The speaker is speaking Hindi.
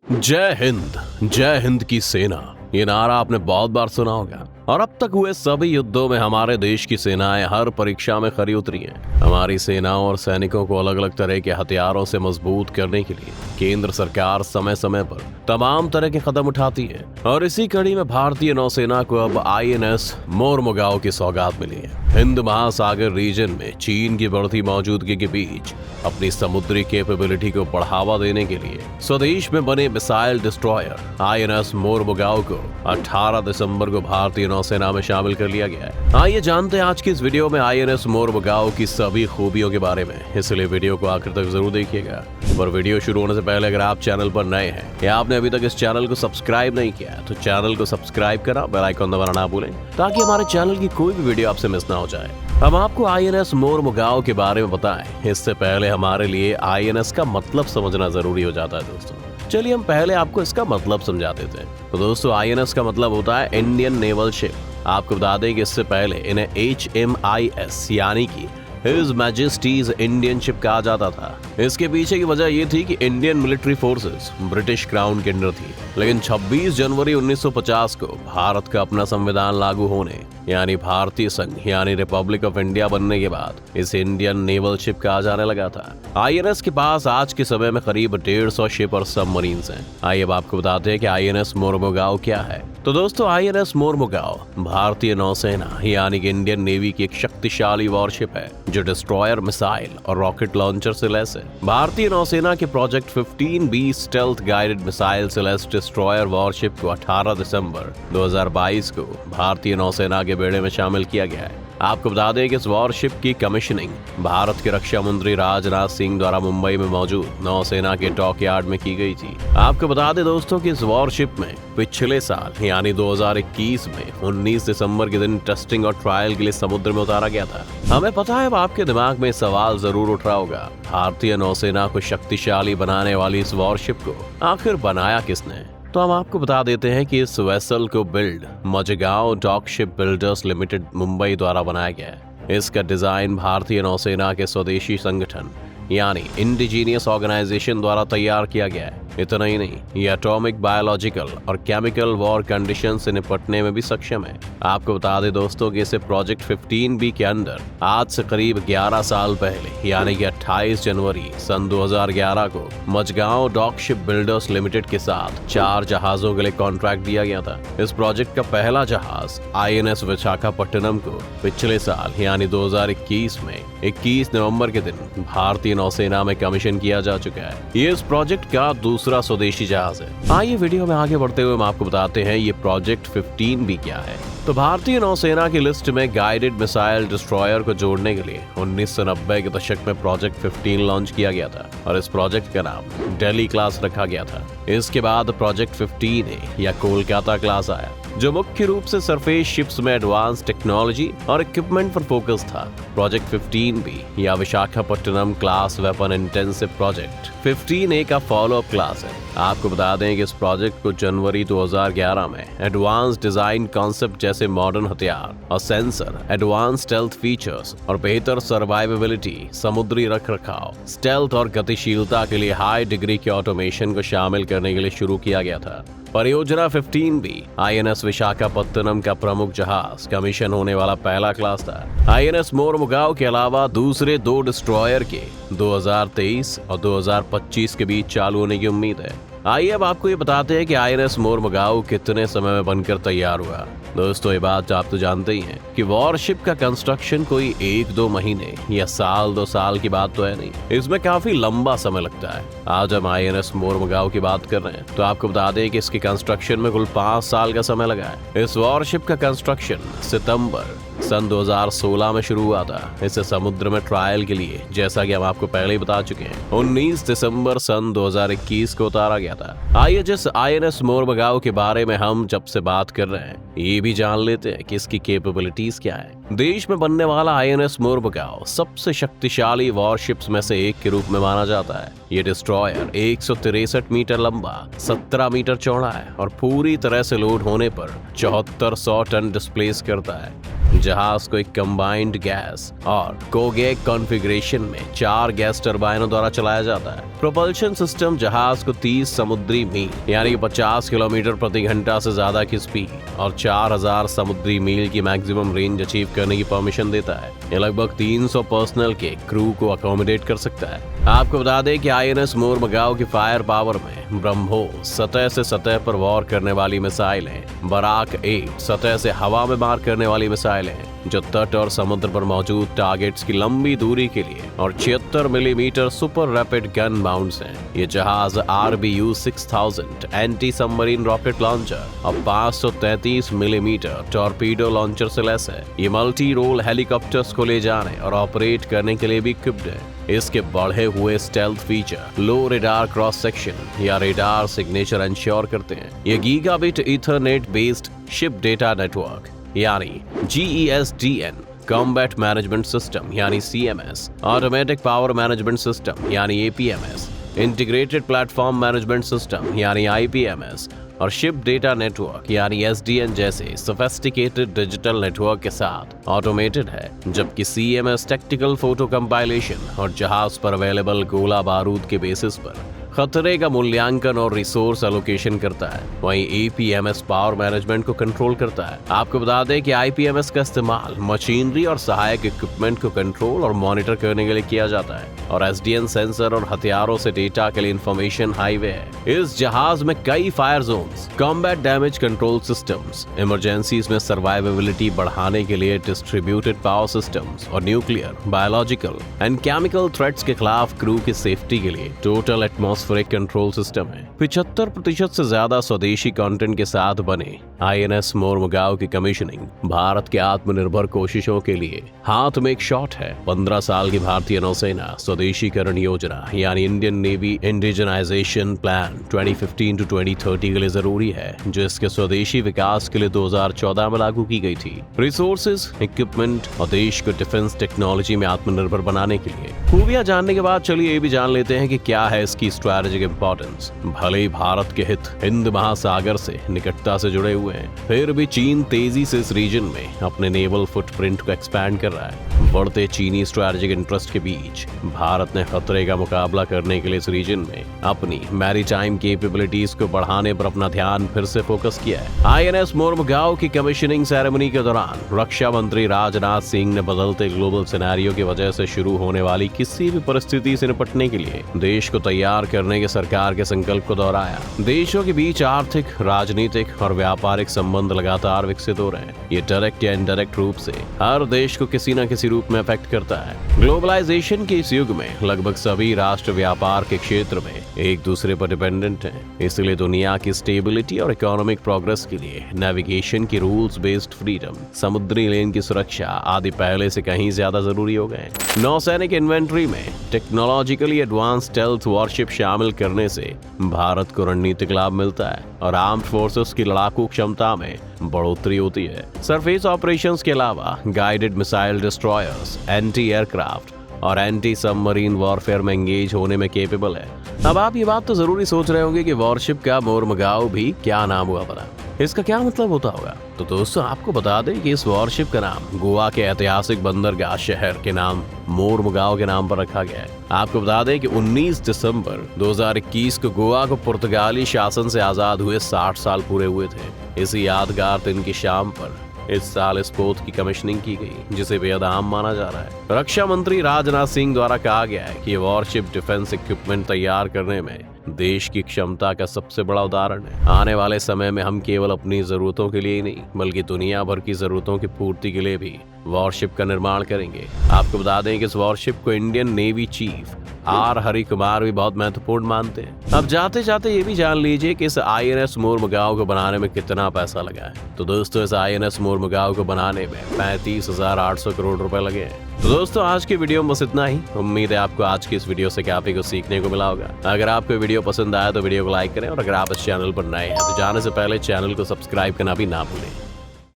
जय हिंद की सेना, ये नारा आपने बहुत बार सुना होगा। और अब तक हुए सभी युद्धों में हमारे देश की सेनाएं हर परीक्षा में खरी उतरी हैं। हमारी सेनाओं और सैनिकों को अलग अलग तरह के हथियारों से मजबूत करने के लिए केंद्र सरकार समय समय पर तमाम तरह के कदम उठाती है। और इसी कड़ी में भारतीय नौसेना को अब INS मोरमुगाओ की सौगात मिली है। हिंद महासागर रीजन में चीन की बढ़ती मौजूदगी के बीच अपनी समुद्री कैपेबिलिटी को बढ़ावा देने के लिए स्वदेश में बने मिसाइल डिस्ट्रॉयर INS मोरमुगाओ को 18 दिसंबर को भारतीय नौसेना में शामिल कर लिया गया है। आइए जानते हैं आज की इस वीडियो में INS मोरमुगाओ की सभी खूबियों के बारे में, इसलिए वीडियो को आखिर तक जरूर देखिएगा। पर वीडियो शुरू होने से पहले अगर आप चैनल पर नए हैं या आपने अभी तक इस चैनल को सब्सक्राइब नहीं किया तो चैनल को सब्सक्राइब करा, बेल आइकन दबाना ना भूलें ताकि हमारे चैनल की कोई भी वीडियो आपसे मिस ना हो जाए। हम आपको INS मोरमुगाओ के बारे में बताएं, इससे पहले हमारे लिए INS का मतलब समझना जरूरी हो जाता है दोस्तों। चलिए हम पहले आपको इसका मतलब समझा देते हैं। तो दोस्तों INS का मतलब होता है इंडियन नेवल शिप। आपको बता दें कि इससे पहले इन्हें HMIS यानी कि हिज मैजेस्टीज इंडियन शिप कहा जाता था। इसके पीछे की वजह यह थी कि Indian military forces British crown के अंडर थी, लेकिन 26 जनवरी 1950 को भारत का अपना संविधान लागू होने यानी भारतीय संघ यानी रिपब्लिक ऑफ इंडिया बनने के बाद इसे इंडियन नेवल शिप कहा जाने लगा था। INS के पास आज के समय में करीब 150 शिप और सबमरीन्स हैं। आइए अब आपको बताते हैं कि INS मोरमुगाओ क्या है। तो दोस्तों INS मोरमुगाओ भारतीय नौसेना यानी कि इंडियन नेवी की एक शक्तिशाली वॉरशिप है जो डिस्ट्रॉयर, मिसाइल और रॉकेट लॉन्चर से लैस है। भारतीय नौसेना के project 15B stealth guided missile से लैस डिस्ट्रॉयर वॉरशिप को 18 दिसंबर 2022 को भारतीय नौसेना के बेड़े में शामिल किया गया है। आपको बता दें कि इस वॉरशिप की कमीशनिंग भारत के रक्षा मंत्री राजनाथ सिंह द्वारा मुंबई में मौजूद नौसेना के डॉकयार्ड में की गई थी। आपको बता दें दोस्तों कि इस वॉरशिप में पिछले साल यानी 2021 में 19 दिसंबर के दिन टेस्टिंग और ट्रायल के लिए समुद्र में उतारा गया था। हमें पता है अब आपके दिमाग में सवाल जरूर उठ रहा होगा, भारतीय नौसेना को शक्तिशाली बनाने वाली इस वॉरशिप को आखिर बनाया किसने? तो हम आपको बता देते हैं कि इस वेसल को build Mazagon dock ship builders limited Mumbai द्वारा बनाया गया है। इसका डिजाइन भारतीय नौसेना के स्वदेशी संगठन यानी इंडिजीनियस ऑर्गेनाइजेशन द्वारा तैयार किया गया है। इतना ही नहीं, ये एटॉमिक, बायोलॉजिकल और केमिकल वॉर कंडीशन से निपटने में भी सक्षम है। आपको बता दें दोस्तों कि इसे प्रोजेक्ट 15B के अंदर आज से करीब 11 साल पहले यानी कि 28 जनवरी सन 2011 को Mazagon dock ship builders limited के साथ 4 जहाजों के लिए कॉन्ट्रैक्ट दिया गया था। इस प्रोजेक्ट का पहला जहाज INS विशाखापट्टनम को पिछले साल यानी 2021 में 21 नवंबर के दिन भारतीय नौसेना में कमीशन किया जा चुका है। ये इस प्रोजेक्ट का दूसरा स्वदेशी जहाज है। आइए वीडियो में आगे बढ़ते हुए हम आपको बताते हैं ये प्रोजेक्ट 15B क्या है। तो भारतीय नौसेना की लिस्ट में गाइडेड मिसाइल डिस्ट्रॉयर को जोड़ने के लिए 1990 के दशक में प्रोजेक्ट 15 लॉन्च किया गया था और इस प्रोजेक्ट का नाम दिल्ली क्लास रखा गया था। इसके बाद प्रोजेक्ट 15A या कोलकाता क्लास आया जो मुख्य रूप से सरफेस शिप्स में एडवांस टेक्नोलॉजी और इक्विपमेंट पर फोकस था। प्रोजेक्ट 15B या Visakhapatnam class weapon intensive project 15A का फॉलोअप क्लास है। आपको बता दें कि इस प्रोजेक्ट को जनवरी 2011 में एडवांस डिजाइन कॉन्सेप्ट जैसे मॉडर्न हथियार और सेंसर, एडवांस स्टेल्थ फीचर्स और बेहतर सर्वाइवेबिलिटी, समुद्री रखरखाव, स्टेल्थ और गतिशीलता के लिए हाई डिग्री के ऑटोमेशन को शामिल करने के लिए शुरू किया गया था। परियोजना 15B INS विशाखापट्टनम का प्रमुख जहाज कमीशन होने वाला पहला क्लास था। INS मोरमुगाओ के अलावा दूसरे 2 डिस्ट्रॉयर के 2023 और 2025 के बीच चालू होने की उम्मीद है। आइए अब आपको ये बताते हैं कि INS मोरमुगाओ कितने समय में बनकर तैयार हुआ। दोस्तों ये बात आप तो जानते ही हैं कि वॉरशिप का कंस्ट्रक्शन कोई 1-2 महीने या साल 2 साल की बात तो है नहीं, इसमें काफी लंबा समय लगता है। आज हम INS मोरमुगाओ की बात कर रहे हैं तो आपको बता दें कि इसके कंस्ट्रक्शन में कुल 5 साल का समय लगा है। इस वॉरशिप का कंस्ट्रक्शन सितंबर सन 2016 में शुरू हुआ था। इसे समुद्र में ट्रायल के लिए, जैसा कि हम आपको पहले ही बता चुके हैं, 19 दिसंबर सन 2021 को उतारा गया था। आइए जिस INS मोरमुगाओ के बारे में हम जब से बात कर रहे हैं ये भी जान लेते हैं कि इसकी कैपेबिलिटीज क्या है। देश में बनने वाला आईएनएस मोरमुगाओ सबसे शक्तिशाली वॉरशिप्स में से एक के रूप में माना जाता है। ये डिस्ट्रॉयर 163 मीटर लंबा, 17 मीटर चौड़ा है और पूरी तरह से लोड होने पर 7400 टन डिस्प्लेस करता है। जहाज को एक कंबाइंड गैस और कोगेक कॉन्फ़िगरेशन में 4 गैस टरबाइनों द्वारा चलाया जाता है। प्रोपल्शन सिस्टम जहाज को 30 समुद्री मील यानी 50 किलोमीटर प्रति घंटा से ज्यादा की स्पीड और 4000 समुद्री मील की मैक्सिमम रेंज अचीव करने की परमिशन देता है। ये लगभग 300 पर्सनल के क्रू को अकोमोडेट कर सकता है। आपको बता दें कि आईएनएस मोरमुगाओ की फायर पावर में ब्रह्मोस सतह से सतह पर वॉर करने वाली मिसाइलें, बराक 8 सतह से हवा में मार करने वाली मिसाइलें जो तट और समुद्र पर मौजूद टारगेट्स की लंबी दूरी के लिए, और 76 millimetre super rapid gun mounts हैं। ये जहाज RBU 6000 anti submarine rocket launcher और 533 मिलीमीटर टॉर्पीडो लॉन्चर से लैस है। ये मल्टी रोल हेलीकॉप्टर्स को ले जाने और ऑपरेट करने के लिए भी इक्विप्ड है। इसके बढ़े हुए स्टेल्थ फीचर लो रेडार क्रॉस सेक्शन या रेडार सिग्नेचर इंश्योर करते हैं। ये gigabit Ethernet based ship data network यानी GESDN, कॉम्बैट मैनेजमेंट सिस्टम यानी CMS, automatic power management system यानी APMS, integrated platform management system यानी IPMS और शिप डेटा नेटवर्क यानी SDN जैसे सोफिस्टिकेटेड डिजिटल नेटवर्क के साथ ऑटोमेटेड है। जबकि CMS टेक्टिकल फोटो कंपाइलेशन और जहाज पर अवेलेबल गोला बारूद के बेसिस पर खतरे का मूल्यांकन और रिसोर्स एलोकेशन करता है। वहीं APMS पावर मैनेजमेंट को कंट्रोल करता है। आपको बता दें कि IPMS का इस्तेमाल मशीनरी और सहायक इक्विपमेंट को कंट्रोल और मॉनिटर करने के लिए किया जाता है, और SDN सेंसर और हथियारों से डेटा के लिए इंफॉर्मेशन हाईवे है। इस जहाज में कई fire zones, combat damage control systems, emergencies में सर्वाइवेबिलिटी बढ़ाने के लिए डिस्ट्रीब्यूटेड पावर सिस्टम्स और nuclear, biological and chemical threats के खिलाफ क्रू की सेफ्टी के लिए टोटल एटमॉस्फेरिक कंट्रोल सिस्टम है। 75% से ज्यादा स्वदेशी कंटेंट के साथ बने आईएनएस मोरमुगाओ की कमीशनिंग भारत के आत्मनिर्भर कोशिशों के लिए हाथ में एक शॉट है। 15 साल की भारतीय नौसेना स्वदेशीकरण योजना यानी Indian navy indigenisation plan 2015 to 2030 के लिए जरूरी है, जो इसके स्वदेशी विकास के लिए 2014 में लागू की गई थी। रिसोर्सेज, इक्विपमेंट और देश को डिफेंस टेक्नोलॉजी में आत्मनिर्भर बनाने के लिए। खूबियां जानने के बाद चलिए ये भी जान लेते हैं कि क्या है इसकी स्ट्रैटेजिक इंपॉर्टेंस। भले ही भारत के हित हिंद महासागर से निकटता से जुड़े हुए हैं, फिर भी चीन तेजी से इस रीजन में अपने नेवल फुटप्रिंट को एक्सपैंड कर रहा है। बढ़ते चीनी स्ट्रैटेजिक इंटरेस्ट के बीच भारत ने खतरे का मुकाबला करने के लिए इस रीजन में अपनी मैरीटाइम कैपेबिलिटीज को बढ़ाने पर अपना ध्यान फिर से फोकस किया है। आईएनएस मोरमुगाओ की कमीशनिंग सेरेमनी के दौरान रक्षा मंत्री राजनाथ सिंह ने बदलते ग्लोबल सिनेरियो की वजह से शुरू होने वाली किसी भी परिस्थिति से निपटने के लिए देश को तैयार करने के सरकार के संकल्प को दोहराया। देशों के बीच आर्थिक, राजनीतिक और व्यापारिक संबंध लगातार विकसित हो रहे हैं। ये डायरेक्ट या इनडायरेक्ट रूप से हर देश को किसी न किसी रूप में अफेक्ट करता है। ग्लोबलाइजेशन के इस युग में लगभग सभी राष्ट्र व्यापार के क्षेत्र में एक दूसरे पर डिपेंडेंट हैं। इसलिए दुनिया की स्टेबिलिटी और इकोनॉमिक प्रोग्रेस के लिए नेविगेशन की रूल्स बेस्ड फ्रीडम, समुद्री लेन की सुरक्षा आदि पहले से कहीं ज्यादा जरूरी हो गए। नौसैनिक इन्वेंट्री में टेक्नोलॉजिकली एडवांस स्टेल्थ वॉरशिप शामिल करने से भारत को रणनीतिक लाभ मिलता है और आर्म्ड फोर्सेस की लड़ाकू क्षमता में बढ़ोतरी होती है। सरफेस ऑपरेशंस के अलावा guided missile destroyers, anti aircraft और एंटी सबमरीन वॉरफेयर में एंगेज होने में केपेबल है। अब आप ये बात तो जरूरी सोच रहे होंगे कि वॉरशिप का मोरमुगाओ भी क्या नाम हुआ बना, इसका क्या मतलब होता होगा। तो दोस्तों आपको बता दें कि इस वॉरशिप का नाम गोवा के ऐतिहासिक बंदरगाह शहर के नाम मोरमुगाओ के नाम पर रखा गया है। आपको बता दें कि 19 दिसंबर 2021 को गोवा को पुर्तगाली शासन से आजाद हुए 60 साल पूरे हुए थे। इसी यादगार दिन की शाम पर इस साल इस पोत की कमीशनिंग की गई, जिसे बेहद आम माना जा रहा है। रक्षा मंत्री राजनाथ सिंह द्वारा कहा गया है कि ये वॉरशिप डिफेंस इक्विपमेंट तैयार करने में देश की क्षमता का सबसे बड़ा उदाहरण है। आने वाले समय में हम केवल अपनी जरूरतों के लिए ही नहीं बल्कि दुनिया भर की जरूरतों की पूर्ति के लिए भी वॉरशिप का निर्माण करेंगे। आपको बता दें कि इस वॉरशिप को Indian navy chief are Hari Kumar भी बहुत महत्वपूर्ण मानते हैं। अब जाते जाते ये भी जान लीजिए कि इस आईएनएस मोरमुगाओ को बनाने में कितना पैसा लगा है। तो दोस्तों इस आईएनएस मोरमुगाओ को बनाने में 35,800 करोड़ रुपए लगे हैं। तो दोस्तों आज की वीडियो में बस इतना ही। उम्मीद है आपको आज की इस वीडियो से काफी कुछ सीखने को मिला होगा। अगर आपको वीडियो पसंद आया तो वीडियो को लाइक करें और अगर आप इस चैनल पर नए हैं तो जाने से पहले चैनल को सब्सक्राइब करना भी ना भूलें।